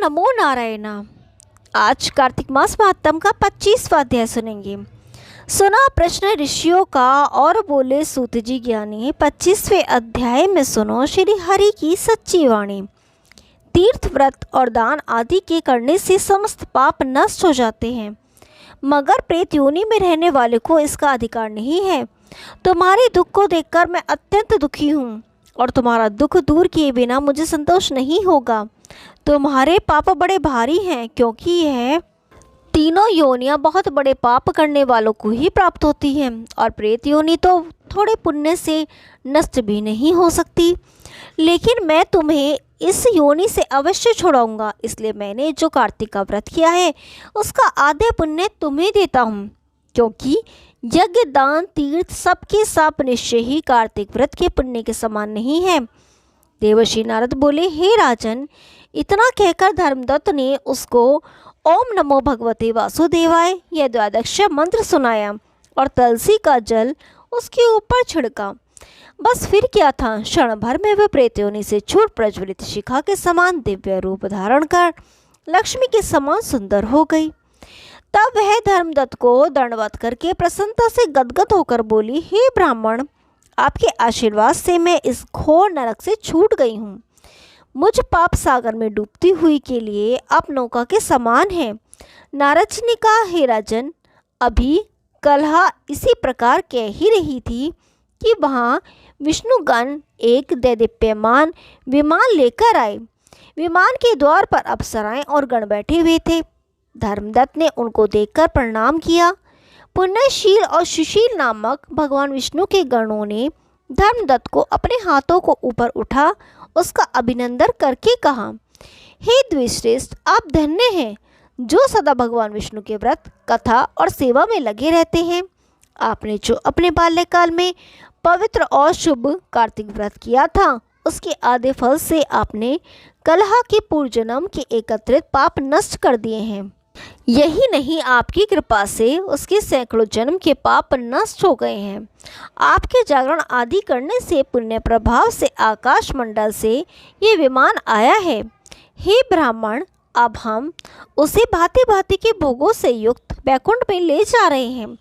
नमो नारायण। आज कार्तिक मास महात्म का 25वां अध्याय सुनेंगे। सुना प्रश्न ऋषियों का और बोले सूत जी ज्ञानी। 25वें अध्याय में सुनो श्री हरि की सच्ची वाणी। तीर्थ व्रत और दान आदि के करने से समस्त पाप नष्ट हो जाते हैं, मगर प्रेत योनि में रहने वाले को इसका अधिकार नहीं है। तुम्हारे दुख को देखकर मैं अत्यंत दुखी हूँ और तुम्हारा दुख दूर किए बिना मुझे संतोष नहीं होगा। तुम्हारे पाप बड़े भारी हैं, क्योंकि यह तीनों योनियां बहुत बड़े पाप करने वालों को ही प्राप्त होती हैं, और प्रेत योनि तो थोड़े पुण्य से नष्ट भी नहीं हो सकती। लेकिन मैं तुम्हें इस योनि से अवश्य छुड़ाऊंगा, इसलिए मैंने जो कार्तिक का व्रत किया है उसका आधे पुण्य तुम्हें देता हूँ, क्योंकि यज्ञ दान तीर्थ सबके सब निश्चय ही कार्तिक व्रत के पुण्य के समान नहीं है। देवर्षि नारद बोले, हे राजन, इतना कहकर धर्मदत्त ने उसको ओम नमो भगवते वासुदेवाय यह द्वादश मंत्र सुनाया और तुलसी का जल उसके ऊपर छिड़का। बस फिर क्या था, क्षण भर में वह प्रेत योनि से छूट प्रज्वलित शिखा के समान दिव्य रूप धारण कर लक्ष्मी के समान सुंदर हो गई। तब वह धर्मदत्त को दंडवत करके प्रसन्नता से गदगद होकर बोली, हे ब्राह्मण, आपके आशीर्वाद से मैं इस घोर नरक से छूट गई हूँ। मुझ पाप सागर में डूबती हुई के लिए आप नौका के समान हैं। नारद जी ने कहा, हे राजन, अभी कलहा इसी प्रकार कह ही रही थी कि वहाँ विष्णुगण एक दैदीप्यमान विमान लेकर आए। विमान के द्वार पर अप्सराएं और गण बैठे हुए थे। धर्मदत्त ने उनको देखकर प्रणाम किया। पुण्यशील और सुशील नामक भगवान विष्णु के गणों ने धर्मदत्त को अपने हाथों को ऊपर उठा उसका अभिनंदन करके कहा, हे द्विश्रेष्ठ, आप धन्य हैं जो सदा भगवान विष्णु के व्रत कथा और सेवा में लगे रहते हैं। आपने जो अपने बाल्यकाल में पवित्र और शुभ कार्तिक व्रत किया था, उसके आधे फल से आपने कलहा के पूर्व जन्म के एकत्रित पाप नष्ट कर दिए हैं। यही नहीं, आपकी कृपा से उसके सैकड़ों जन्म के पाप नष्ट हो गए हैं। आपके जागरण आदि करने से पुण्य प्रभाव से आकाश मंडल से ये विमान आया है। हे ब्राह्मण, अब हम उसे भांति भांति के भोगों से युक्त वैकुंठ में ले जा रहे हैं।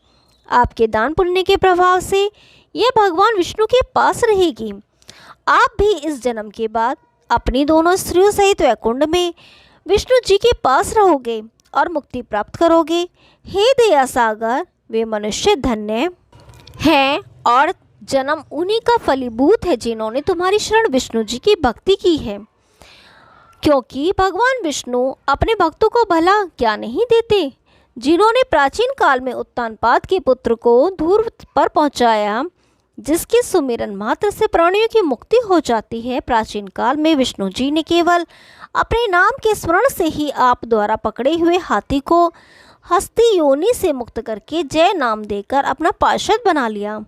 आपके दान पुण्य के प्रभाव से यह भगवान विष्णु के पास रहेगी। आप भी इस जन्म के बाद अपनी दोनों स्त्रियों सहित वैकुंठ में विष्णु जी के पास रहोगे और मुक्ति प्राप्त करोगे। हे दया सागर, वे मनुष्य धन्य हैं और जन्म उन्हीं का फलीभूत है जिन्होंने तुम्हारी शरण विष्णु जी की भक्ति की है, क्योंकि भगवान विष्णु अपने भक्तों को भला क्या नहीं देते। जिन्होंने प्राचीन काल में उत्तानपाद के पुत्र को धूर्व पर पहुंचाया, जिसके सुमिरन मात्र से प्राणियों की मुक्ति हो जाती है, प्राचीन काल में विष्णु जी ने केवल अपने नाम के स्मरण से ही आप द्वारा पकड़े हुए हाथी को हस्ती योनि से मुक्त करके जय नाम देकर अपना पार्षद बना लिया।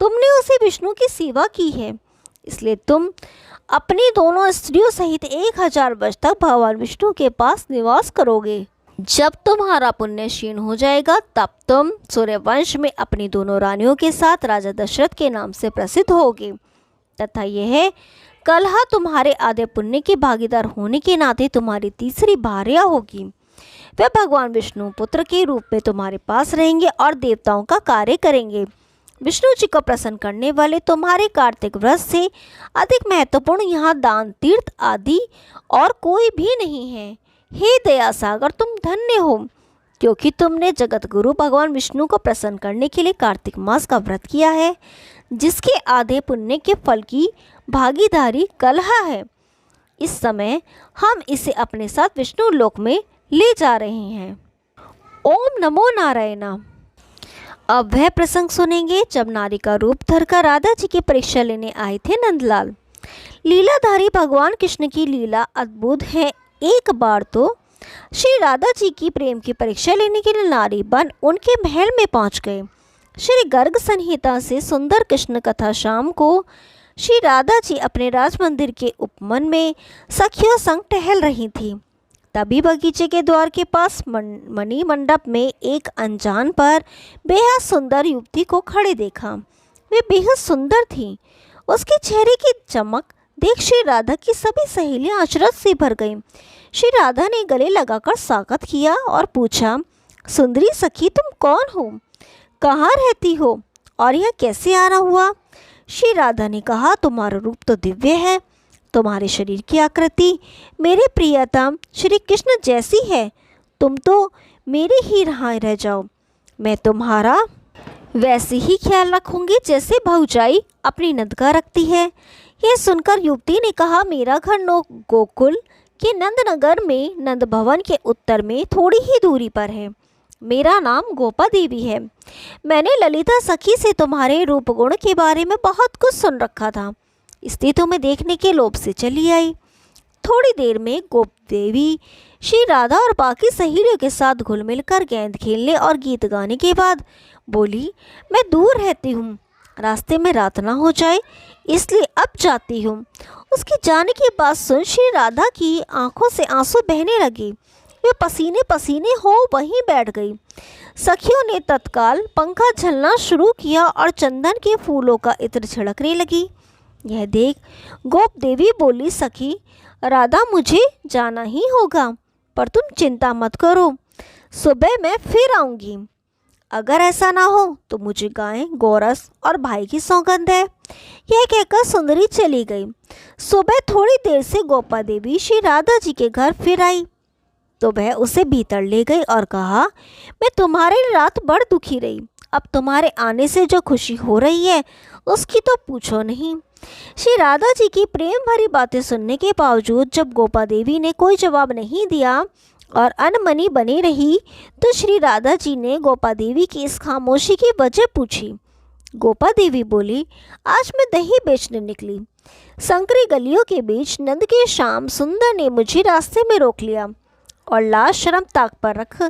तुमने उसे विष्णु की सेवा की है, इसलिए तुम अपनी दोनों स्त्रियों सहित 1000 वर्ष तक भगवान विष्णु के पास निवास करोगे। जब तुम्हारा पुण्य क्षीण हो जाएगा, तब तुम सूर्यवंश में अपनी दोनों रानियों के साथ राजा दशरथ के नाम से प्रसिद्ध होगे, तथा यह कलहा तुम्हारे आधे पुण्य के भागीदार होने के नाते तुम्हारी तीसरी भार्या होगी। वे भगवान विष्णु पुत्र के रूप में तुम्हारे पास रहेंगे और देवताओं का कार्य करेंगे। विष्णु जी को प्रसन्न करने वाले तुम्हारे कार्तिक व्रत से अधिक महत्वपूर्ण यहाँ दान तीर्थ आदि और कोई भी नहीं है। हे दया सागर, तुम धन्य हो, क्योंकि तुमने जगत गुरु भगवान विष्णु को प्रसन्न करने के लिए कार्तिक मास का व्रत किया है, जिसके आधे पुण्य के फल की भागीदारी कलहा है। इस समय हम इसे अपने साथ विष्णु लोक में ले जा रहे हैं। ओम नमो नारायण। अब वह प्रसंग सुनेंगे जब नारी का रूप धरकर राधा जी की परीक्षा लेने आए थे नंदलाल। लीलाधारी भगवान कृष्ण की लीला अद्भुत है। एक बार तो श्री राधा जी की प्रेम की परीक्षा लेने के लिए नारी बन उनके महल में पहुंच गए। श्री गर्ग संहिता से सुंदर कृष्ण कथा शाम को श्री राधा जी अपने राजमंदिर के उपवन में सखियों संग टहल रही थी। तभी बगीचे के द्वार के पास मणि मंडप में एक अनजान पर बेहद सुंदर युवती को खड़े देखा। वे बेहद सुंदर थी। उसके चेहरे की चमक देख श्री राधा की सभी सहेलियां अचरज से भर गईं। श्री राधा ने गले लगाकर स्वागत किया और पूछा, सुंदरी सखी तुम कौन हो, कहाँ रहती हो और यह कैसे आना हुआ? श्री राधा ने कहा, तुम्हारा रूप तो दिव्य है, तुम्हारे शरीर की आकृति मेरे प्रियतम श्री कृष्ण जैसी है। तुम तो मेरे ही यहाँ रह जाओ, मैं तुम्हारा वैसे ही ख्याल रखूंगी जैसे भौजाई अपनी नंद का रखती है। यह सुनकर युवती ने कहा, मेरा घर गोकुल के नंदनगर में नंद भवन के उत्तर में थोड़ी ही दूरी पर है। मेरा नाम गोपा देवी है। मैंने ललिता सखी से तुम्हारे रूप गुण के बारे में बहुत कुछ सुन रखा था, इसलिए तुम्हें देखने के लोभ से चली आई। थोड़ी देर में गोप देवी श्री राधा और बाकी सहेलियों के साथ घुल मिलकर गेंद खेलने और गीत गाने के बाद बोली, मैं दूर रहती हूँ, रास्ते में रात ना हो जाए इसलिए अब जाती हूँ। उसकी जाने की बात सुन श्री राधा की आंखों से आंसू बहने लगे। वे पसीने पसीने हो वहीं बैठ गई। सखियों ने तत्काल पंखा झलना शुरू किया और चंदन के फूलों का इत्र छिड़कने लगी। यह देख गोप देवी बोली, सखी राधा मुझे जाना ही होगा, पर तुम चिंता मत करो, सुबह मैं फिर आऊँगी। अगर ऐसा ना हो तो मुझे गाय, गोरस और भाई की सौगंध है। यह कहकर सुंदरी चली गई। सुबह थोड़ी देर से गोपा देवी श्री राधा जी के घर फिर आई तो वह उसे भीतर ले गई और कहा, मैं तुम्हारे रात बड़ दुखी रही, अब तुम्हारे आने से जो खुशी हो रही है उसकी तो पूछो नहीं। श्री राधा जी की प्रेम भरी बातें सुनने के बावजूद जब गोपा देवी ने कोई जवाब नहीं दिया और अनमनी बनी रही तो श्री राधा जी ने गोपा देवी की इस खामोशी की वजह पूछी। गोपा देवी बोली, आज मैं दही बेचने निकली। संकरी गलियों के बीच नंद के श्याम सुंदर ने मुझे रास्ते में रोक लिया और लाज शर्म ताक पर रख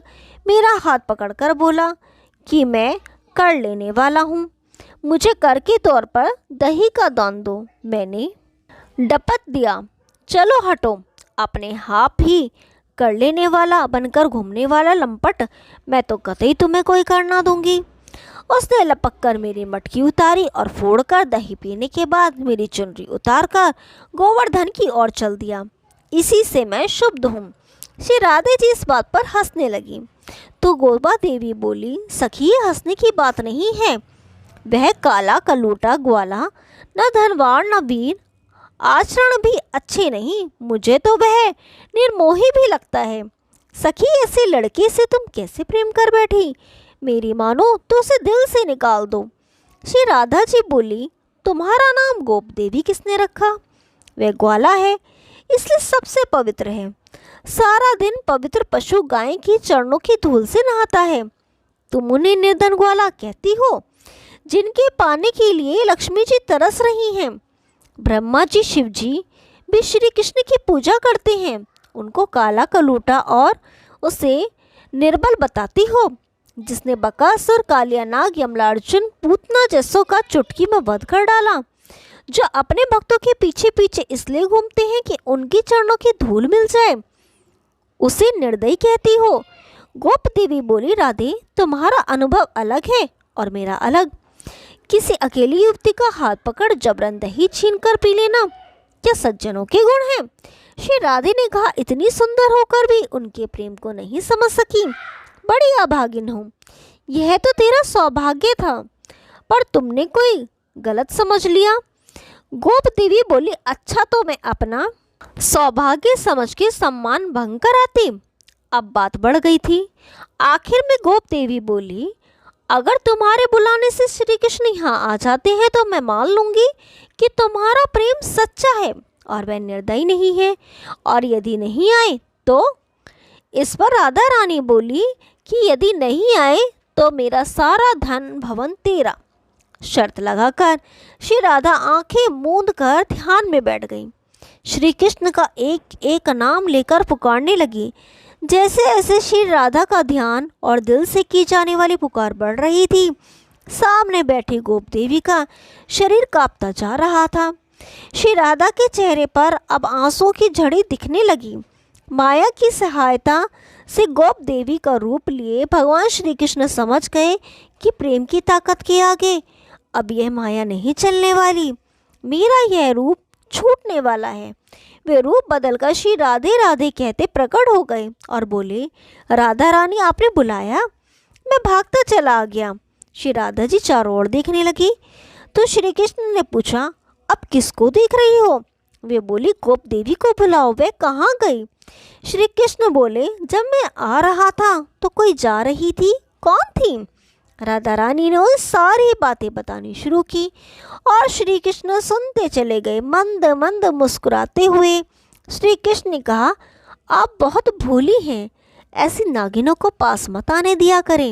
मेरा हाथ पकड़कर बोला कि मैं कर लेने वाला हूँ, मुझे कर के तौर पर दही का दान दो। मैंने डपट दिया, चलो हटो, अपने आप ही कर लेने वाला बनकर घूमने वाला लंपट, मैं तो कतई तुम्हें कोई कर ना दूंगी। उसने लपक कर मेरी मटकी उतारी और फोड़कर दही पीने के बाद मेरी चुनरी उतारकर गोवर्धन की ओर चल दिया। इसी से मैं शुद्ध हूँ। श्री राधे जी इस बात पर हंसने लगी तो गोपा देवी बोली, सखी ये हंसने की बात नहीं है, वह काला कलूटा ग्वाला, न धनवान न वीर, आचरण भी अच्छे नहीं, मुझे तो वह निर्मोही भी लगता है। सखी ऐसे लड़के से तुम कैसे प्रेम कर बैठी? मेरी मानो तो उसे दिल से निकाल दो। श्री राधा जी बोली, तुम्हारा नाम गोप देवी किसने रखा? वह ग्वाला है, इसलिए सबसे पवित्र है, सारा दिन पवित्र पशु गाय की चरणों की धूल से नहाता है। तुम उन्हें निर्धन ग्वाला कहती हो, जिनके पाने के लिए लक्ष्मी जी तरस रही हैं। ब्रह्मा जी शिव जी भी श्री कृष्ण की पूजा करते हैं, उनको काला कलूटा और उसे निर्बल बताती हो, जिसने बकासुर, कालिया नाग, यमलार्जुन, पूतना जैसों का चुटकी में वध कर डाला, जो अपने भक्तों के पीछे पीछे इसलिए घूमते हैं कि उनकी चरणों की धूल मिल जाए, उसे निर्दयी कहती हो। गोप देवी बोली, राधे तुम्हारा अनुभव अलग है और मेरा अलग। किसी अकेली युवती का हाथ पकड़ जबरन दही छीन कर पी लेना क्या सज्जनों के गुण हैं? श्री राधे ने कहा, इतनी सुंदर होकर भी उनके प्रेम को नहीं समझ सकी, बड़ी अभागिन हूँ। यह तो तेरा सौभाग्य था, पर तुमने कोई गलत समझ लिया। गोप देवी बोली, अच्छा तो मैं अपना सौभाग्य समझ के सम्मान भंग कराती। अब बात बढ़ गई थी। आखिर में गोप देवी बोली, अगर तुम्हारे बुलाने से श्री कृष्ण यहाँ आ जाते हैं तो मैं मान लूँगी कि तुम्हारा प्रेम सच्चा है और वह निर्दयी नहीं है, और यदि नहीं आए तो? इस पर राधा रानी बोली कि यदि नहीं आए तो मेरा सारा धन भवन तेरा। शर्त लगाकर श्री राधा आंखें मूंद कर ध्यान में बैठ गई। श्री कृष्ण का एक एक नाम लेकर पुकारने लगी। जैसे जैसे श्री राधा का ध्यान और दिल से की जाने वाली पुकार बढ़ रही थी, सामने बैठी गोप देवी का शरीर कांपता जा रहा था। श्री राधा के चेहरे पर अब आंसुओं की झड़ी दिखने लगी। माया की सहायता से गोप देवी का रूप लिए भगवान श्री कृष्ण समझ गए कि प्रेम की ताकत के आगे अब यह माया नहीं चलने वाली। मेरा यह रूप छूटने वाला है। वे रूप बदलकर श्री राधे राधे कहते प्रकट हो गए और बोले, राधा रानी आपने बुलाया? मैं भागता चला आ गया। श्री राधा जी चारों ओर देखने लगी तो श्री कृष्ण ने पूछा, अब किसको देख रही हो? वे बोली, गोप देवी को बुलाओ, वे कहाँ गई? श्री कृष्ण बोले, जब मैं आ रहा था तो कोई जा रही थी, कौन थी? राधा रानी ने उन सारी बातें बतानी शुरू की और श्री कृष्ण सुनते चले गए, मंद मंद मुस्कुराते हुए। श्री कृष्ण ने कहा, आप बहुत भोली हैं, ऐसी नागिनों को पास मत आने दिया करें।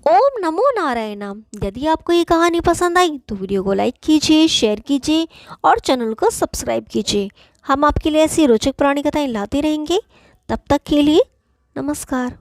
ओम नमो नारायण। यदि आपको ये कहानी पसंद आई तो वीडियो को लाइक कीजिए, शेयर कीजिए और चैनल को सब्सक्राइब कीजिए। हम आपके लिए ऐसी रोचक पुरानी कथाएं लाते रहेंगे। तब तक के लिए नमस्कार।